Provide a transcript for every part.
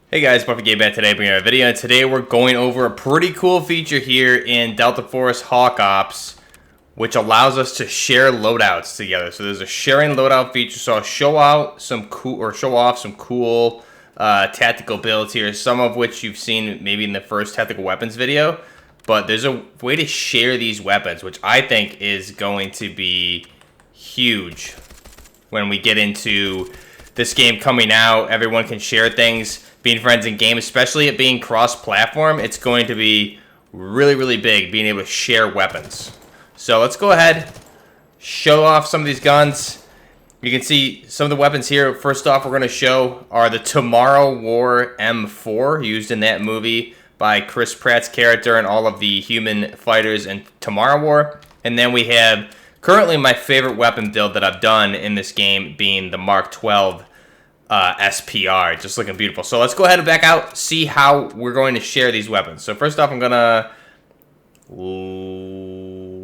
Hey guys, Buffy Gabe back today bringing a video, and today we're going over a pretty cool feature here in Delta Force Hawk Ops, which allows us to share loadouts together. So there's a sharing loadout feature. So I'll show off some cool tactical builds here, some of which you've seen maybe in the first tactical weapons video. But there's a way to share these weapons, which I think is going to be huge when we get into this game coming out. Everyone can share things, being friends in game, especially it being cross-platform. It's going to be really, really big, being able to share weapons. So let's go ahead, show off some of these guns. You can see some of the weapons here. First off, we're going to show are the Tomorrow War M4, used in that movie by Chris Pratt's character and all of the human fighters in Tomorrow War. And then we have currently my favorite weapon build that I've done in this game being the Mark 12 SPR, just looking beautiful. So let's go ahead and back out, see how we're going to share these weapons. So first off, I'm gonna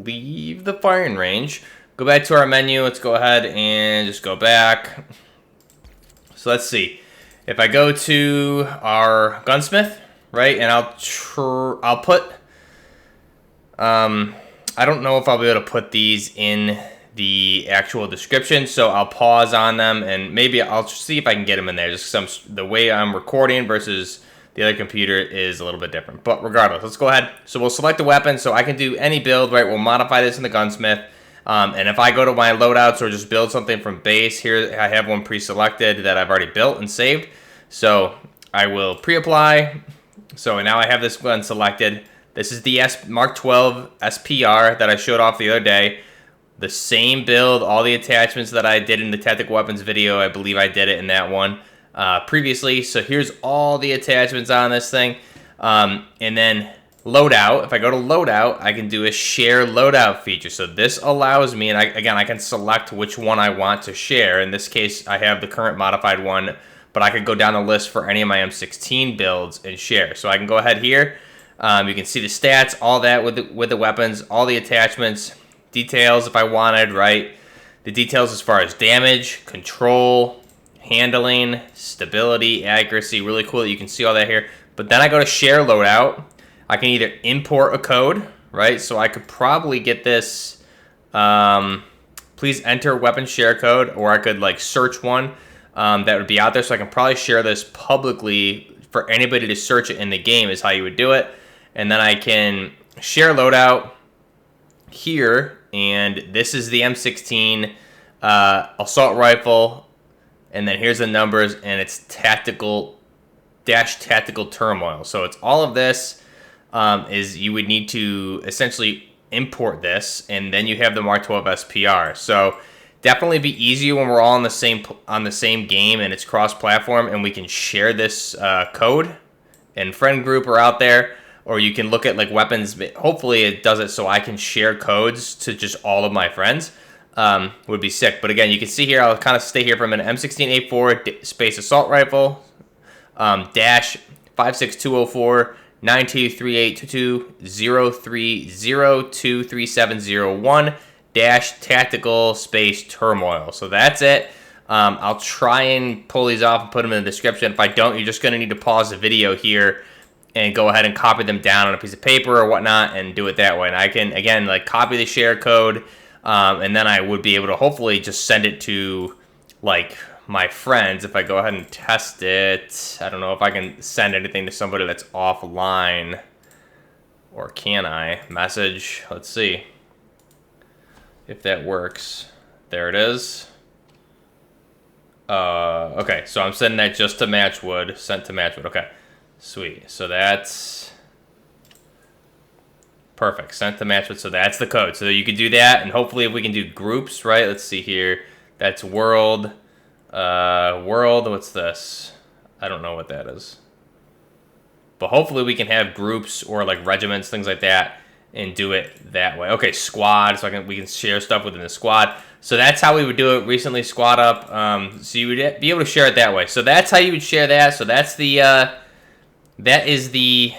leave the firing range, go back to our menu. Let's go ahead and just go back. So let's see if I go to our gunsmith, right, and I'll put I don't know if I'll be able to put these in the actual description, so I'll pause on them and maybe I'll see if I can get them in there. Just the way I'm recording versus the other computer is a little bit different, but regardless, let's go ahead. So we'll select the weapon, so I can do any build, right? We'll modify this in the gunsmith, and if I go to my loadouts or just build something from base, here I have one pre-selected that I've already built and saved, so I will pre-apply. So now I have this gun selected. This is the Mark 12 SPR that I showed off the other day. The same build, all the attachments that I did in the tactical weapons video. I believe I did it in that one previously. So here's all the attachments on this thing. And then loadout. If I go to loadout, I can do a share loadout feature. So this allows me, and I can select which one I want to share. In this case, I have the current modified one, but I could go down the list for any of my M16 builds and share. So I can go ahead here. You can see the stats, all that with the weapons, all the attachments, details if I wanted, right? The details as far as damage, control, handling, stability, accuracy, really cool that you can see all that here. But then I go to share loadout. I can either import a code, right? So I could probably get this, please enter weapon share code, or I could like search one that would be out there. So I can probably share this publicly for anybody to search it in the game is how you would do it. And then I can share loadout here, and this is the M16 assault rifle, and then here's the numbers, and it's tactical turmoil. So it's all of this is you would need to essentially import this, and then you have the Mark 12 SPR. So definitely be easier when we're all on the same game and it's cross-platform, and we can share this code and friend group are out there. Or you can look at like weapons. Hopefully it does it so I can share codes to just all of my friends. Would be sick. But again, you can see here, I'll kind of stay here for a minute. M16A4 space assault rifle, dash 56204 923822 dash tactical space turmoil. So that's it. I'll try and pull these off and put them in the description. If I don't, you're just going to need to pause the video here and go ahead and copy them down on a piece of paper or whatnot and do it that way. And I can, again, like copy the share code, and then I would be able to hopefully just send it to, like, my friends. If I go ahead and test it, I don't know if I can send anything to somebody that's offline. Or can I? Message. Let's see if that works. There it is. Okay, so I'm sending that just to Matchwood. Sent to Matchwood. Okay. Sweet. So that's perfect. Sent to Matchwood. So that's the code. So you can do that, and hopefully if we can do groups, right? Let's see here. That's world. World. What's this? I don't know what that is. But hopefully we can have groups or like regiments, things like that, and do it that way. Okay, squad. So we can share stuff within the squad. So that's how we would do it. Recently squad up. So you would be able to share it that way. So that's how you would share that. So that's the that is the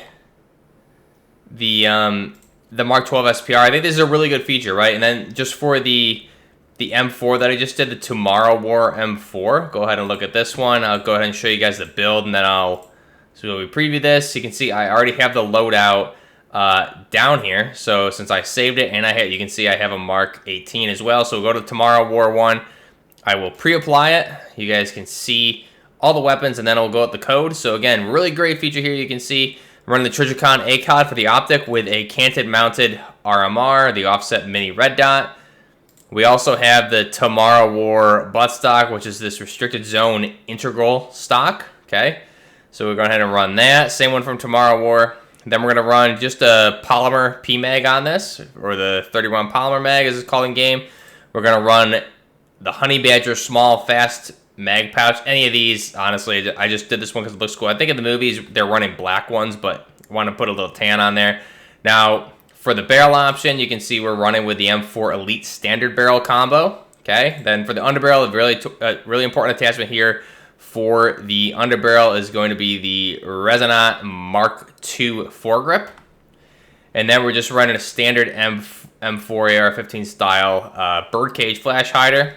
Mark 12 SPR. I think this is a really good feature, right? And then just for the M4 that I just did, the Tomorrow War M4, go ahead and look at this one. I'll go ahead and show you guys the build, and then I'll So we preview this. You can see I already have the loadout down here. So since I saved it and you can see I have a Mark 18 as well. So we'll go to Tomorrow War 1. I will pre-apply it. You guys can see all the weapons, and then I'll go with the code. So again, really great feature here. You can see I'm running the Trijicon ACOD for the optic with a canted mounted RMR, the offset mini red dot. We also have the Tomorrow War buttstock, which is this restricted zone integral stock. Okay, so we're going ahead and run that. Same one from Tomorrow War. Then we're going to run just a polymer PMag on this, or the 30-round polymer mag as it's called in game. We're going to run the Honey Badger small fast mag pouch. Any of these, honestly, I just did this one because it looks cool. I think in the movies they're running black ones, but I want to put a little tan on there. Now, for the barrel option, you can see we're running with the M4 Elite Standard Barrel combo. Okay, then for the underbarrel, really important attachment here for the underbarrel is going to be the Resonant Mark II foregrip. And then we're just running a standard M4 AR-15 style birdcage flash hider.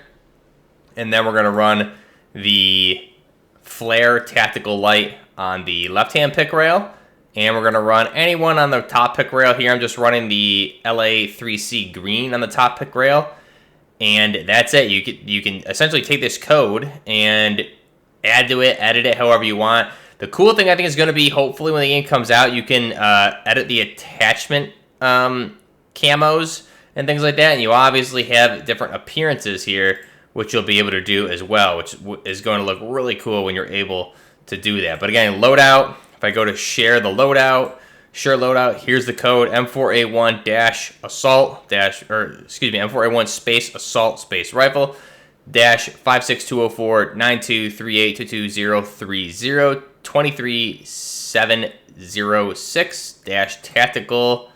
And then we're going to run the Flare Tactical Light on the left-hand pick rail. And we're going to run anyone on the top pick rail here. I'm just running the LA3C green on the top pick rail. And that's it. You can essentially take this code and add to it, edit it however you want. The cool thing I think is going to be, hopefully when the game comes out, you can edit the attachment camos and things like that. And you obviously have different appearances here, which you'll be able to do as well, which is going to look really cool when you're able to do that. But again, loadout, if I go to share the loadout, share loadout, here's the code M4A1-assault M4A1 space assault space rifle -56204-9238223030 23706 tactical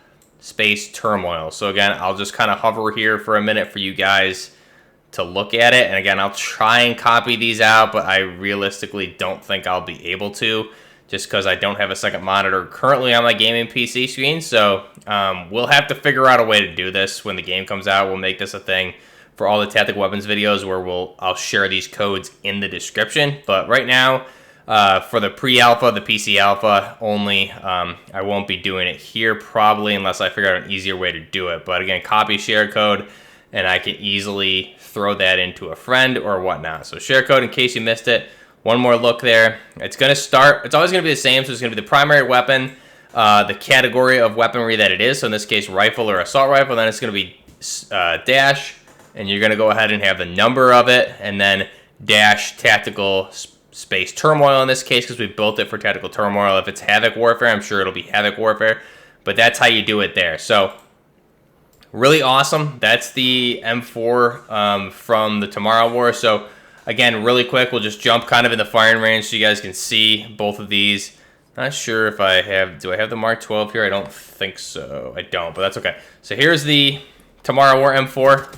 turmoil. So again, I'll just kind of hover here for a minute for you guys to look at it. And again, I'll try and copy these out, but I realistically don't think I'll be able to, just because I don't have a second monitor currently on my gaming PC screen. So we'll have to figure out a way to do this when the game comes out. We'll make this a thing for all the tactical weapons videos where I'll share these codes in the description. But right now, for the pre-alpha, the PC alpha only, I won't be doing it here probably unless I figure out an easier way to do it. But again, copy share code, and I can easily throw that into a friend or whatnot. So share code in case you missed it. One more look there. It's going to start, it's always going to be the same. So it's going to be the primary weapon, the category of weaponry that it is. So in this case, rifle or assault rifle. Then it's going to be dash, and you're going to go ahead and have the number of it, and then dash tactical space turmoil in this case, because we built it for tactical turmoil. If it's Havok Warfare, I'm sure it'll be Havok Warfare, but that's how you do it there. So really awesome. That's the M4 from the Tomorrow War. So again, really quick, we'll just jump kind of in the firing range so you guys can see both of these. Not sure if I have, do I have the Mark 12 here? I don't think so. I don't, but that's okay. So here's the Tomorrow War M4.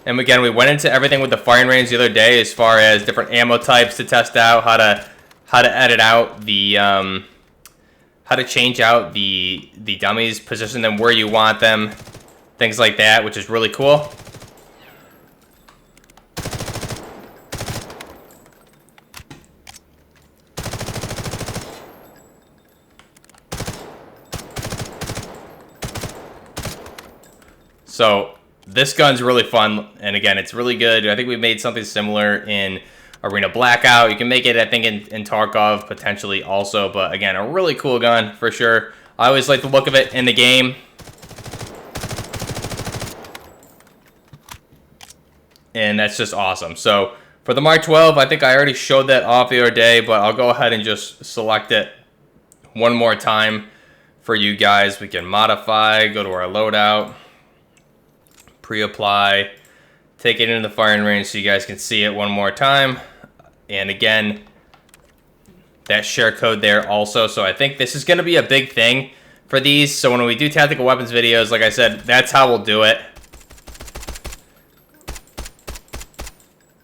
And again, we went into everything with the firing range the other day as far as different ammo types to test out, how to edit out the, how to change out the dummies, position them where you want them, things like that, which is really cool. So this gun's really fun, and again, it's really good. I think we made something similar in Arena Blackout. You can make it, I think, in Tarkov potentially also, but again, a really cool gun for sure. I always like the look of it in the game. And that's just awesome. So for the Mark 12, I think I already showed that off the other day, but I'll go ahead and just select it one more time for you guys. We can modify, go to our loadout, pre-apply, take it into the firing range so you guys can see it one more time. And again, that share code there also. So I think this is going to be a big thing for these. So when we do tactical weapons videos, like I said, that's how we'll do it.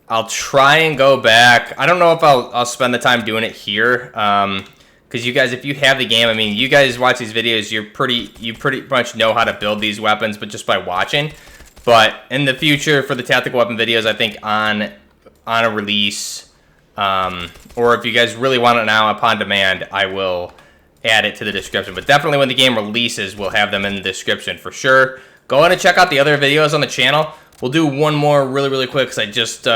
I'll try and go back. I don't know if I'll spend the time doing it here. Because you guys, if you have the game, I mean, you guys watch these videos, you pretty much know how to build these weapons, but just by watching. But in the future, for the tactical weapon videos, I think on a release, Or if you guys really want it now upon demand, I will add it to the description. But definitely when the game releases, we'll have them in the description for sure. Go ahead and check out the other videos on the channel. We'll do one more really quick because I just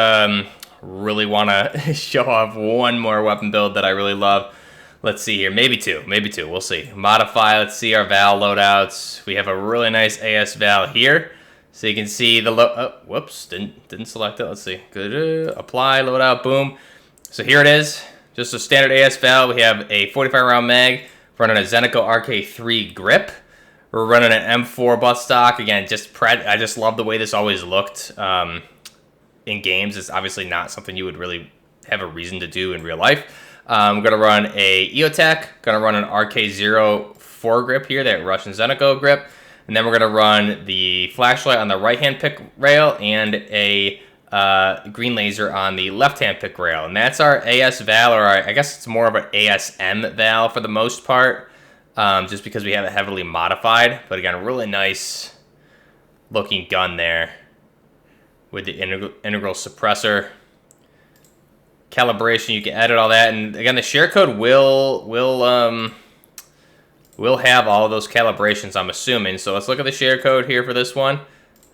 really want to show off one more weapon build that I really love. Let's see here. Maybe two. We'll see. Modify. Let's see our Val loadouts. We have a really nice AS Val here. So you can see the whoops, didn't select it. Let's see. Good. Apply, loadout, boom. So here it is. Just a standard AS Val. We have a 45 round mag, running a Zeniko RK3 grip. We're running an M4 buttstock. Again, I just love the way this always looked in games. It's obviously not something you would really have a reason to do in real life. I'm going to run a EOTech, going to run an RK0 foregrip here, that Russian Zeniko grip. And then we're going to run the flashlight on the right-hand pick rail and a green laser on the left-hand pick rail. And that's our AS Val, or I guess it's more of an ASM Val for the most part, just because we have it heavily modified. But again, a really nice looking gun there with the integral suppressor. Calibration, you can edit all that, and again, the share code will have all of those calibrations, I'm assuming. So let's look at the share code here for this one.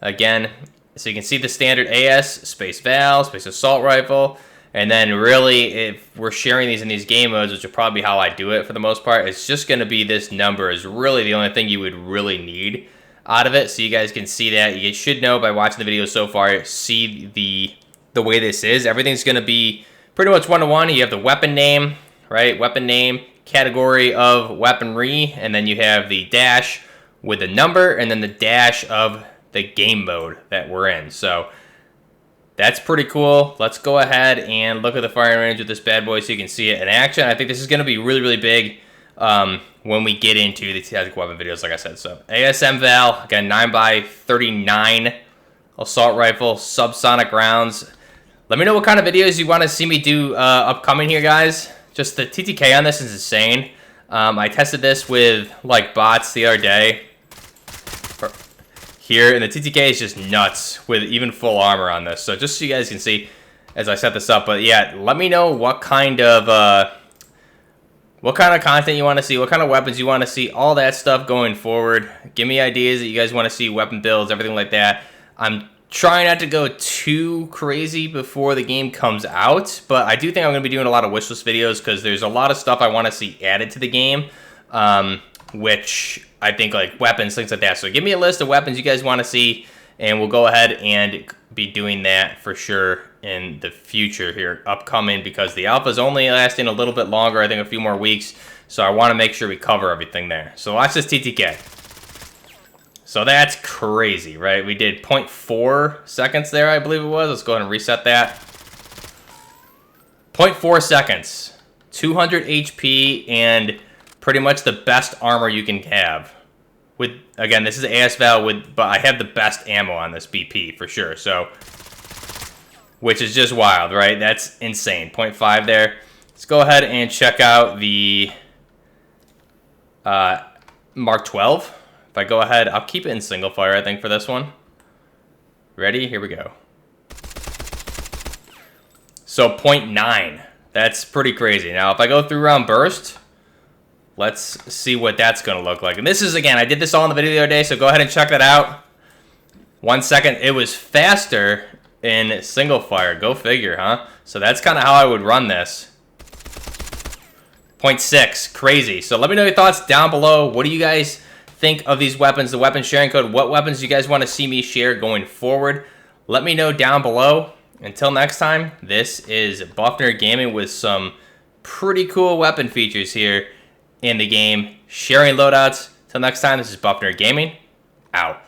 Again, so you can see the standard AS, space Val, space assault rifle, and then really, if we're sharing these in these game modes, which will probably be how I do it for the most part, it's just going to be this number is really the only thing you would really need out of it. So you guys can see that. You should know by watching the video so far, see the way this is. Everything's going to be pretty much one-to-one. You have the weapon name, right? Weapon name, category of weaponry, and then you have the dash with the number, and then the dash of the game mode that we're in. So that's pretty cool. Let's go ahead and look at the firing range with this bad boy so you can see it in action. I think this is going to be really big when we get into the tactical weapon videos, like I said. So ASM Val, again, 9x39 assault rifle, subsonic rounds. Let me know what kind of videos you want to see me do upcoming here, guys. Just the TTK on this is insane. I tested this with like bots the other day here, and the TTK is just nuts with even full armor on this. So just so you guys can see as I set this up. But yeah, let me know what kind of content you want to see, what kind of weapons you want to see, all that stuff going forward. Give me ideas that you guys want to see, weapon builds, everything like that. I'm trying not to go too crazy before the game comes out, but I do think I'm going to be doing a lot of wishlist videos because there's a lot of stuff I want to see added to the game, which I think like weapons, things like that. So give me a list of weapons you guys want to see, and we'll go ahead and be doing that for sure in the future here, upcoming, because the alpha is only lasting a little bit longer, I think a few more weeks, so I want to make sure we cover everything there. So watch this TTK. So that's crazy, right? We did 0.4 seconds there, I believe it was. Let's go ahead and reset that. 0.4 seconds. 200 HP and pretty much the best armor you can have. With, again, this is AS Val, but I have the best ammo on this BP for sure. So, which is just wild, right? That's insane. 0.5 there. Let's go ahead and check out the Mark 12. If I go ahead, I'll keep it in single fire, I think, for this one. Ready? Here we go. So 0.9. That's pretty crazy. Now, if I go through round burst, let's see what that's going to look like. And this is, again, I did this all in the video the other day, so go ahead and check that out. 1 second. It was faster in single fire. Go figure, huh? So that's kind of how I would run this. 0.6. Crazy. So let me know your thoughts down below. What do you guys think of these weapons, the weapon sharing code? What weapons you guys want to see me share going forward? Let me know down below. Until next time, this is Buffner Gaming with some pretty cool weapon features here in the game, sharing loadouts. Till next time, this is Buffner Gaming, out.